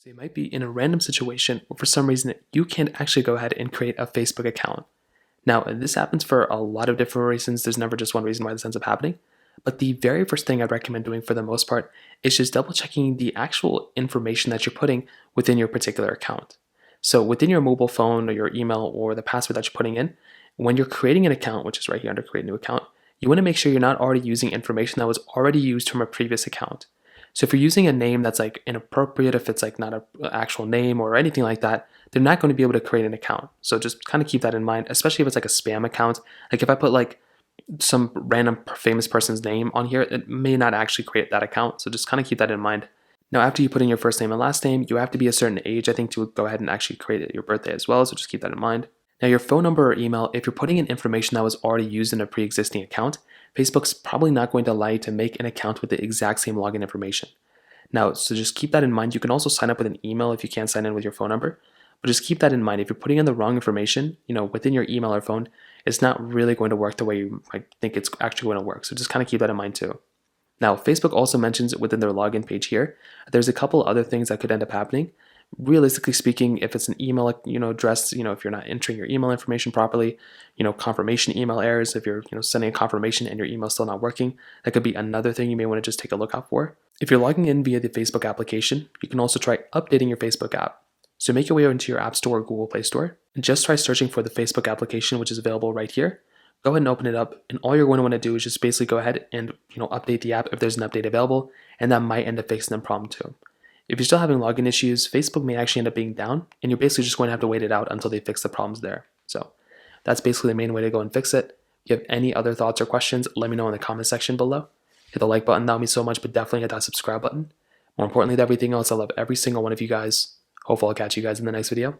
So you might be in a random situation where for some reason you can't actually go ahead and create a Facebook account. Now, this happens for a lot of different reasons. There's never just one reason why this ends up happening. But the very first thing I'd recommend doing for the most part is just double checking the actual information that you're putting within your particular account. So within your mobile phone or your email or the password that you're putting in, when you're creating an account, which is right here under create new account, you want to make sure you're not already using information that was already used from a previous account. So if you're using a name that's like inappropriate, if it's like not an actual name or anything like that, they're not going to be able to create an account. So just kind of keep that in mind, especially if it's like a spam account. Like if I put like some random famous person's name on here, it may not actually create that account. So just kind of keep that in mind. Now, after you put in your first name and last name, you have to be a certain age, I think, to go ahead and actually create your birthday as well. So just keep that in mind. Now, your phone number or email, if you're putting in information that was already used in a pre-existing account, Facebook's probably not going to allow you to make an account with the exact same login information. Now, so just keep that in mind. You can also sign up with an email if you can't sign in with your phone number, but just keep that in mind. If you're putting in the wrong information, within your email or phone, it's not really going to work the way you might think it's actually going to work. So just kind of keep that in mind too. Now, Facebook also mentions within their login page here, there's a couple other things that could end up happening. Realistically speaking, if it's an email, address, if you're not entering your email information properly, confirmation email errors, if you're, sending a confirmation and your email's still not working, that could be another thing you may want to just take a look out for. If you're logging in via the Facebook application, you can also try updating your Facebook app. So make your way into your App Store or Google Play Store, and just try searching for the Facebook application, which is available right here. Go ahead and open it up, and all you're going to want to do is just basically go ahead and update the app if there's an update available, and that might end up fixing the problem too. If you're still having login issues, Facebook may actually end up being down, and you're basically just going to have to wait it out until they fix the problems there. So that's basically the main way to go and fix it. If you have any other thoughts or questions, let me know in the comment section below. Hit the like button, that would mean so much, but definitely hit that subscribe button. More importantly than everything else, I love every single one of you guys. Hopefully I'll catch you guys in the next video.